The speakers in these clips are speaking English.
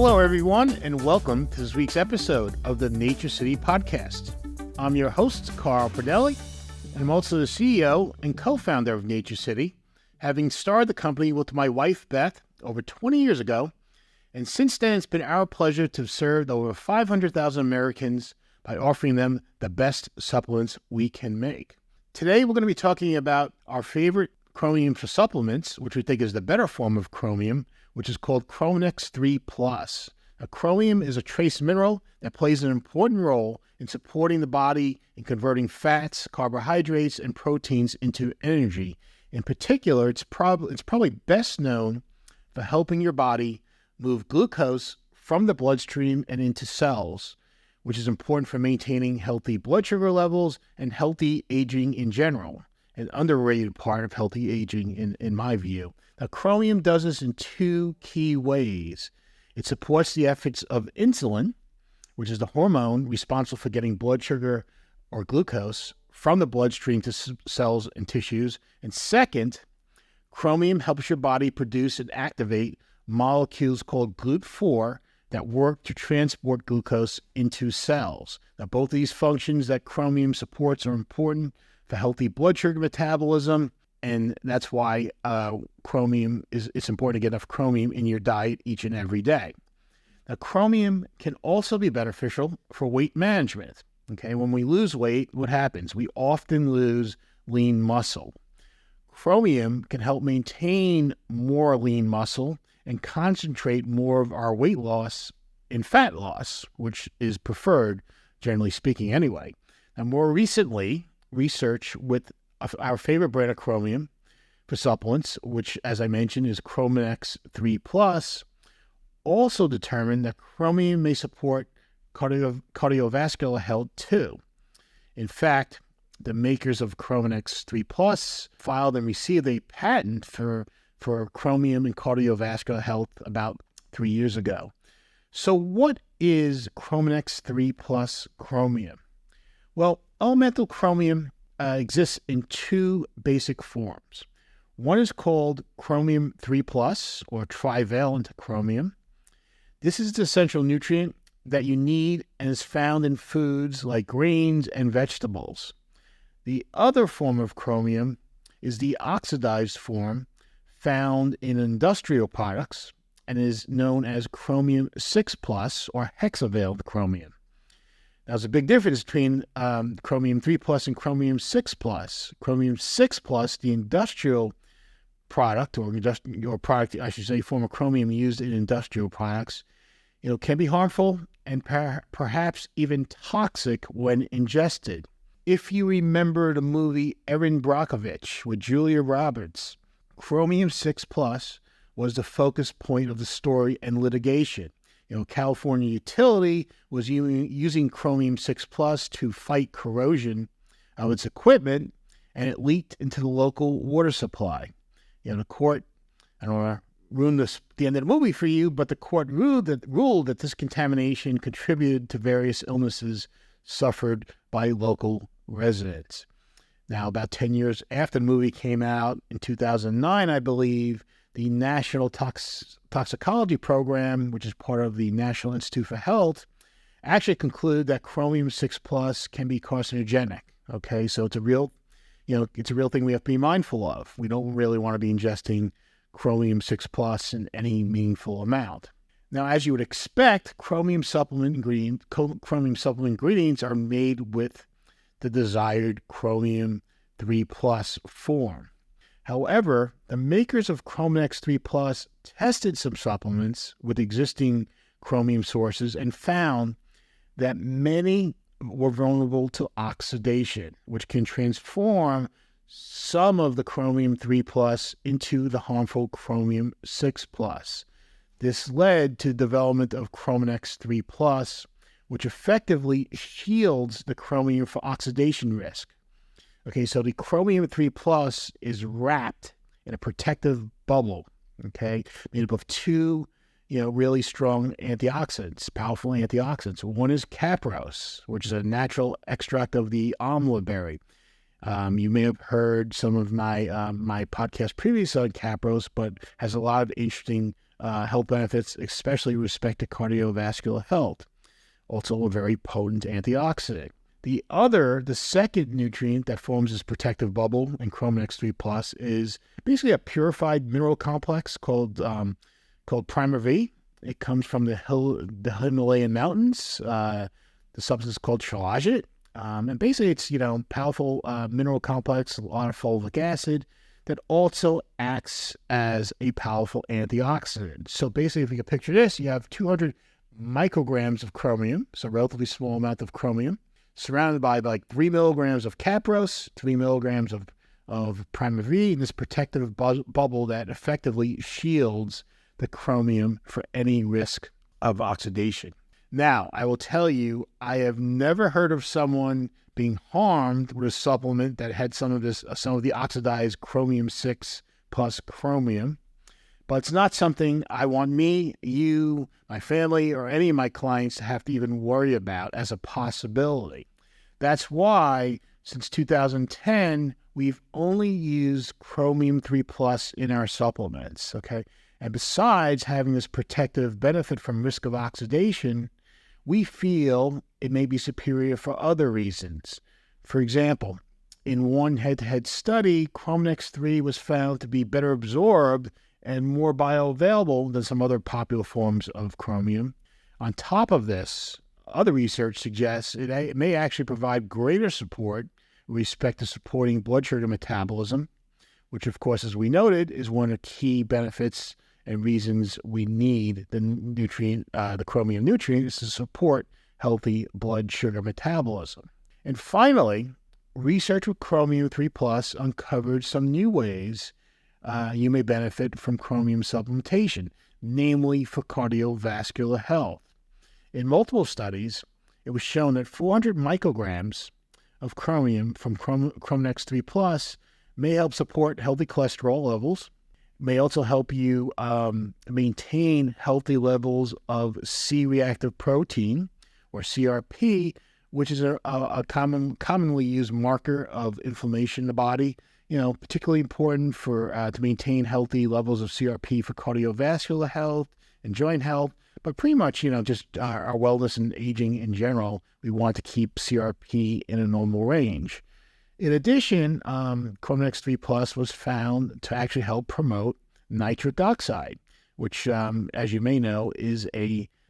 Hello, everyone, and welcome to this week's episode of the NatureCity podcast. I'm your host, Carl Pradelli, and I'm also the CEO and co-founder of NatureCity, having started the company with my wife, Beth, over 20 years ago. And since then, it's been our pleasure to have served over 500,000 Americans by offering them the best supplements we can make. Today, we're going to be talking about our favorite chromium for supplements, which we think is the better form of chromium, which is called Crominex 3+. Now, chromium is a trace mineral that plays an important role in supporting the body in converting fats, carbohydrates, and proteins into energy. In particular, it's probably best known for helping your body move glucose from the bloodstream and into cells, which is important for maintaining healthy blood sugar levels and healthy aging in general, an underrated part of healthy aging in my view. Now, chromium does this in two key ways. It supports the efforts of insulin, which is the hormone responsible for getting blood sugar or glucose from the bloodstream to cells and tissues. And second, chromium helps your body produce and activate molecules called GLUT4 that work to transport glucose into cells. Now, both these functions that chromium supports are important for healthy blood sugar metabolism, and that's why it's important to get enough chromium in your diet each and every day. Now, chromium can also be beneficial for weight management. Okay, when we lose weight, what happens? We often lose lean muscle. Chromium can help maintain more lean muscle and concentrate more of our weight loss in fat loss, which is preferred, generally speaking, anyway. Now, more recently, research with our favorite brand of chromium for supplements, which, as I mentioned, is Crominex 3+, also determined that chromium may support cardiovascular health too. In fact, the makers of Crominex 3+ filed and received a patent for chromium and cardiovascular health about 3 years ago. So what is Crominex 3+ chromium? Well, elemental chromium exists in two basic forms. One is called Chromium 3+, or trivalent chromium. This is the essential nutrient that you need and is found in foods like grains and vegetables. The other form of chromium is the oxidized form found in industrial products and is known as Chromium 6+, or hexavalent chromium. Now, there's a big difference between Chromium 3+ and Chromium 6+. Chromium 6+, the industrial product, or product, I should say, form of chromium used in industrial products, can be harmful and perhaps even toxic when ingested. If you remember the movie Erin Brockovich with Julia Roberts, Chromium 6+ was the focus point of the story and litigation. California Utility was using Chromium 6+ to fight corrosion of its equipment, and it leaked into the local water supply. The court, I don't want to ruin the end of the movie for you, but the court ruled that this contamination contributed to various illnesses suffered by local residents. Now, about 10 years after the movie came out, in 2009, I believe, the National Toxicology Program, which is part of the National Institute for Health, actually concluded that Chromium 6+ can be carcinogenic. Okay, so it's a real thing we have to be mindful of. We don't really want to be ingesting Chromium 6+ in any meaningful amount. Now, as you would expect, chromium supplement ingredients are made with the desired Chromium 3+ form. However, the makers of Crominex 3+ tested some supplements with existing chromium sources and found that many were vulnerable to oxidation, which can transform some of the Chromium 3+ into the harmful Chromium 6+. This led to development of Crominex 3+, which effectively shields the chromium from oxidation risk. Okay, so the Chromium 3+ is wrapped in a protective bubble, okay, made up of two, really strong antioxidants, powerful antioxidants. One is capros, which is a natural extract of the amla berry. You may have heard some of my podcast previously on capros, but has a lot of interesting health benefits, especially with respect to cardiovascular health. Also a very potent antioxidant. The second nutrient that forms this protective bubble in Crominex 3 Plus is basically a purified mineral complex called Primer V. It comes from the Himalayan mountains. The substance is called shilajit. And basically it's, powerful mineral complex, a lot of folic acid that also acts as a powerful antioxidant. So basically, if you can picture this, you have 200 micrograms of chromium, so a relatively small amount of chromium, surrounded by like 3 milligrams of capros, 3 milligrams of Primer V, and this protective bubble that effectively shields the chromium for any risk of oxidation. Now, I will tell you, I have never heard of someone being harmed with a supplement that had some of the oxidized chromium 6 plus chromium. But it's not something I want me, you, my family, or any of my clients to have to even worry about as a possibility. That's why, since 2010, we've only used Chromium 3 Plus in our supplements, okay? And besides having this protective benefit from risk of oxidation, we feel it may be superior for other reasons. For example, in one head-to-head study, Crominex 3 was found to be better absorbed and more bioavailable than some other popular forms of chromium. On top of this, other research suggests it may actually provide greater support with respect to supporting blood sugar metabolism, which, of course, as we noted, is one of the key benefits and reasons we need the chromium nutrient is to support healthy blood sugar metabolism. And finally, research with Chromium 3 Plus uncovered some new ways you may benefit from chromium supplementation, namely for cardiovascular health. In multiple studies, it was shown that 400 micrograms of chromium from Crominex 3 Plus may help support healthy cholesterol levels, may also help you maintain healthy levels of C-reactive protein, or CRP, which is a commonly used marker of inflammation in the body. Particularly important to maintain healthy levels of CRP for cardiovascular health and joint health, but pretty much, just our wellness and aging in general, we want to keep CRP in a normal range. In addition, Chrominex 3 Plus was found to actually help promote nitric oxide, which, as you may know, is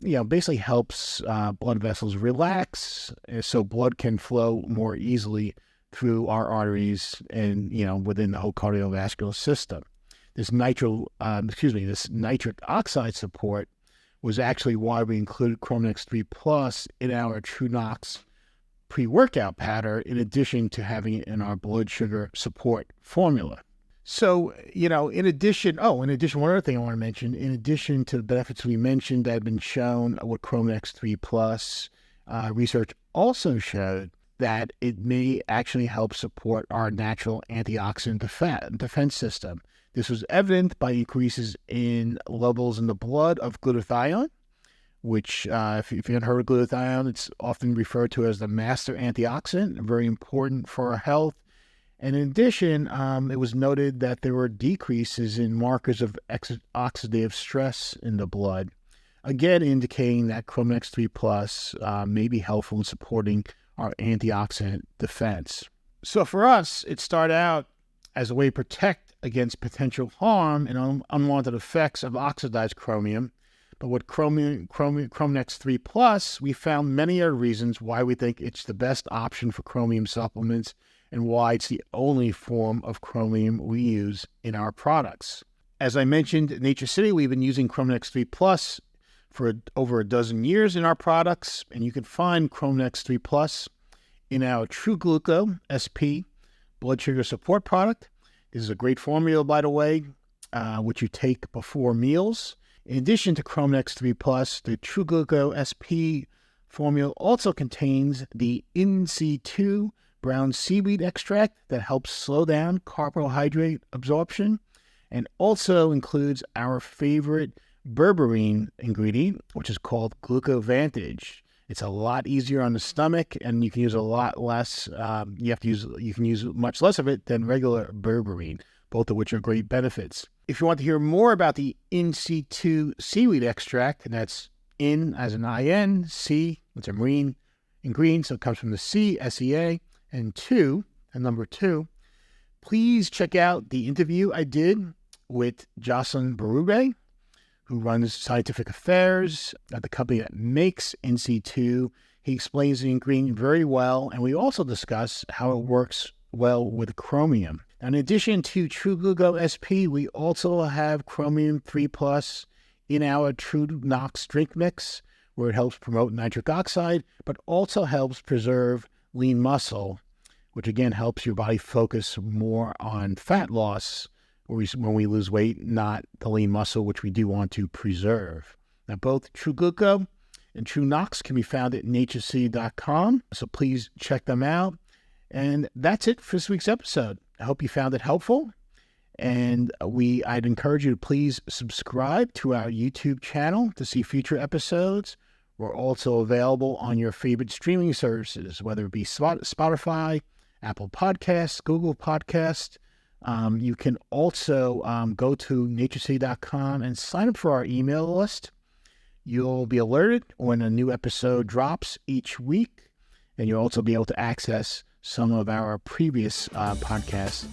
basically helps blood vessels relax so blood can flow more easily through our arteries and, within the whole cardiovascular system. This nitric oxide support was actually why we included Chrominex 3 Plus in our TrueNox pre-workout powder, in addition to having it in our blood sugar support formula. So, in addition, one other thing I want to mention, in addition to the benefits we mentioned that have been shown with Chrominex 3 Plus, research also showed that it may actually help support our natural antioxidant defense system. This was evident by increases in levels in the blood of glutathione, which, if you haven't heard of glutathione, it's often referred to as the master antioxidant, very important for our health. And in addition, it was noted that there were decreases in markers of oxidative stress in the blood, again indicating that Crominex 3 Plus may be helpful in supporting our antioxidant defense. So for us, it started out as a way to protect against potential harm and unwanted effects of oxidized chromium. But with Crominex 3 Plus, we found many other reasons why we think it's the best option for chromium supplements and why it's the only form of chromium we use in our products. As I mentioned, at NatureCity, we've been using Crominex 3 Plus for over a dozen years in our products, and you can find Crominex 3 Plus in our True Gluco SP blood sugar support product. This is a great formula, by the way, which you take before meals. In addition to Crominex 3 Plus, the True Gluco SP formula also contains the NC2 brown seaweed extract that helps slow down carbohydrate absorption, and also includes our favorite berberine ingredient, which is called Glucovantage. It's a lot easier on the stomach, and you can use a lot less. You can use much less of it than regular berberine, both of which are great benefits. If you want to hear more about the In Situ seaweed extract, and that's in as an IN, C, it's a marine ingredient, so it comes from the sea, SEA, and number two, please check out the interview I did with Jocelyn Berube, who runs scientific affairs at the company that makes NC2. He explains the ingredient very well, and we also discuss how it works well with chromium. Now, in addition to True Gluco SP, we also have Chromium 3+ in our True Nox drink mix, where it helps promote nitric oxide, but also helps preserve lean muscle, which again helps your body focus more on fat loss when we lose weight, not the lean muscle, which we do want to preserve. Now, both True Gluco and True Nox can be found at NatureCity.com, so please check them out. And that's it for this week's episode. I hope you found it helpful, and I'd encourage you to please subscribe to our YouTube channel to see future episodes. We're also available on your favorite streaming services, whether it be Spotify, Apple Podcasts, Google Podcasts. You can also go to NatureCity.com and sign up for our email list. You'll be alerted when a new episode drops each week, and you'll also be able to access some of our previous podcasts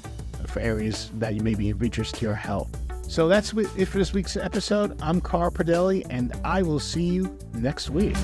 for areas that you may be of interest to your health. So that's it for this week's episode. I'm Carl Pradelli, and I will see you next week.